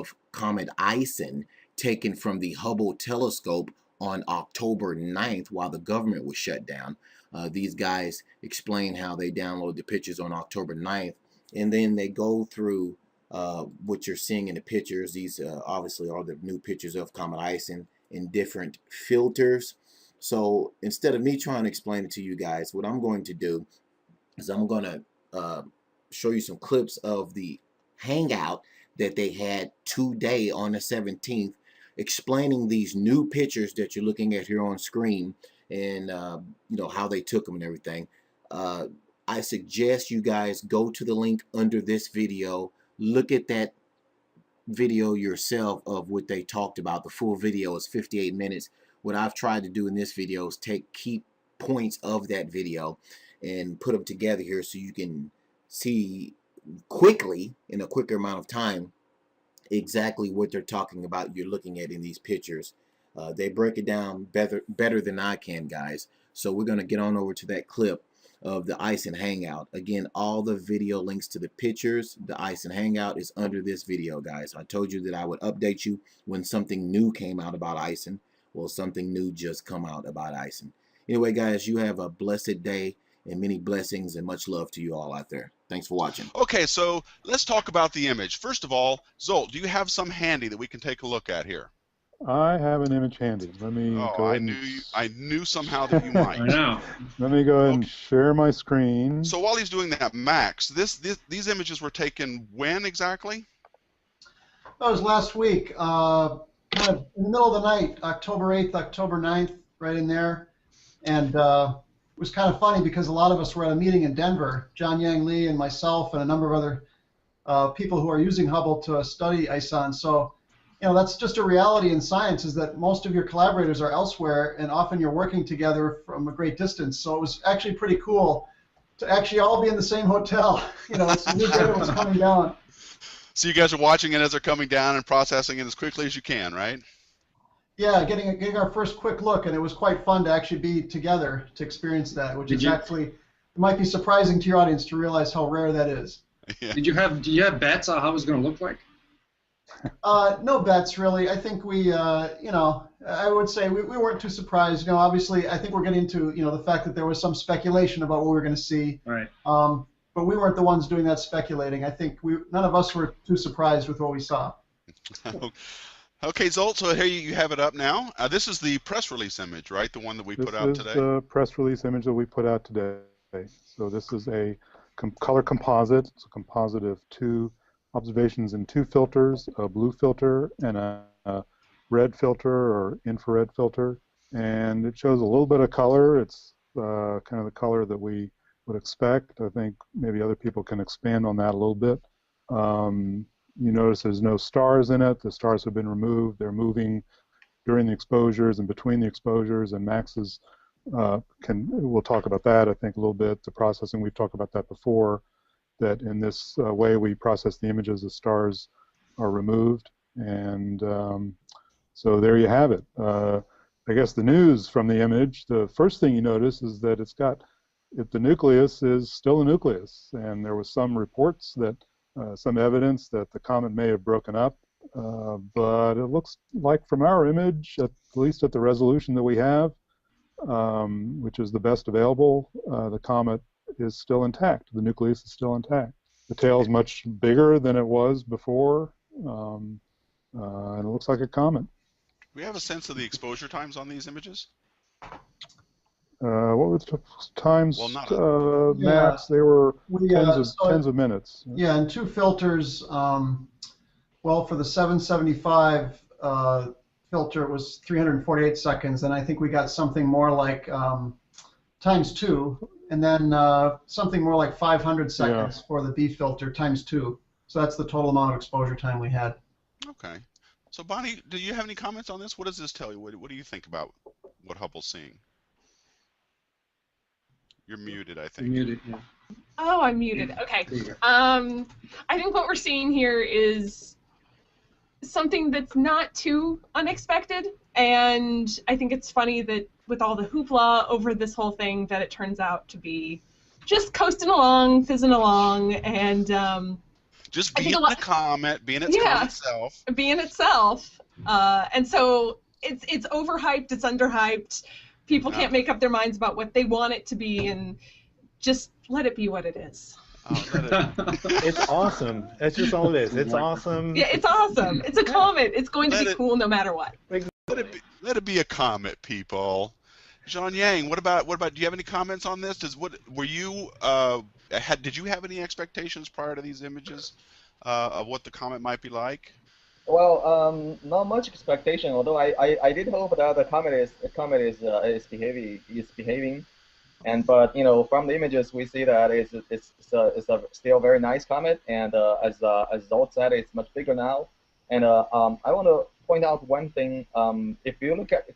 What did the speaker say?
of Comet Ison taken from the Hubble telescope on October 9th while the government was shut down. These guys explain how they download the pictures on October 9th, and then they go through what you're seeing in the pictures. These obviously are the new pictures of Comet Ison in different filters. So instead of me trying to explain it to you guys, what I'm going to do is I'm going to show you some clips of the hangout that they had today on the 17th, explaining these new pictures that you're looking at here on screen, and you know, how they took them and everything. I suggest you guys go to the link under this video, look at that video yourself of what they talked about. The full video is 58 minutes. What I've tried to do in this video is take key points of that video and put them together here so you can see quickly, in a quicker amount of time, exactly what they're talking about you're looking at in these pictures. They break it down better than I can, guys. So we're going to get on over to that clip of the Ison Hangout. Again, all the video links to the pictures, the Ison Hangout, is under this video, guys. I told you that I would update you when something new came out about Ison. Well, something new just come out about Ison. Anyway, guys, you have a blessed day and many blessings and much love to you all out there. Thanks for watching. Okay, so let's talk about the image. First of all, Zolt, do you have some handy that we can take a look at here? I have an image handy. Let me go ahead I knew somehow that you might. I know. Let me go ahead and share my screen. So while he's doing that, Max, these images were taken when exactly? That was last week, kind of in the middle of the night, October 8th, October 9th, right in there. And it was kind of funny because a lot of us were at a meeting in Denver, John Yang Lee and myself and a number of other people who are using Hubble to study Ison. So, you know, that's just a reality in science, is that most of your collaborators are elsewhere, and often you're working together from a great distance. So it was actually pretty cool to actually all be in the same hotel. You know, it's it was coming down. So you guys are watching it as they're coming down and processing it as quickly as you can, right? Yeah, getting our first quick look, and it was quite fun to actually be together to experience that, which is actually, it might be surprising to your audience to realize how rare that is. Yeah. Did you have bets on how it was going to look like? No bets, really. I think we, you know, I would say we weren't too surprised. You know, obviously, I think we're getting into, you know, the fact that there was some speculation about what we were going to see. Right. But we weren't the ones doing that speculating. I think none of us were too surprised with what we saw. Okay, Zolt, so here you have it up now. This is the press release image, right? The one that we put out today? This is the press release image that we put out today. So this is a color composite. It's a composite of two observations in two filters, a blue filter and a red filter or infrared filter. And it shows a little bit of color. It's kind of the color that we would expect. I think maybe other people can expand on that a little bit. You notice there's no stars in it. The stars have been removed. They're moving during the exposures and between the exposures, and Max we'll talk about that, I think, a little bit. The processing, we've talked about that before, that in this way we process the images, the stars are removed. And so there you have it. I guess the news from the image, the first thing you notice is that the nucleus is still a nucleus. And there was some reports that some evidence that the comet may have broken up, but it looks like from our image, at least at the resolution that we have, which is the best available, the comet is still intact. The nucleus is still intact. The tail is much bigger than it was before, and it looks like a comet. Do we have a sense of the exposure times on these images? What were the times, well, Max? They were tens of minutes. Yeah, and two filters. Well, for the 775 filter, it was 348 seconds, and I think we got something more like times 2, and then something more like 500 seconds for the B filter times 2. So that's the total amount of exposure time we had. Okay. So, Bonnie, do you have any comments on this? What does this tell you? What do you think about what Hubble's seeing? You're muted, I think. You're muted, yeah. Oh, I'm muted. Okay. I think what we're seeing here is something that's not too unexpected, and I think it's funny that with all the hoopla over this whole thing, that it turns out to be just coasting along, fizzing along, and Just I think being a comet, being its comet itself. being itself, and so it's overhyped, it's underhyped. People can't make up their minds about what they want it to be, and just let it be what it is. Oh, It's awesome. That's just all it is. It's awesome. Yeah, it's awesome. It's a comet. It's going to be cool no matter what. Let it be a comet, people. John Yang, what about? Do you have any comments on this? Did you have any expectations prior to these images of what the comet might be like? Well, not much expectation. Although I did hope that the comet is behaving, but from the images we see that it's a still very nice comet, and as Zolt said, it's much bigger now. And I want to point out one thing. If you look at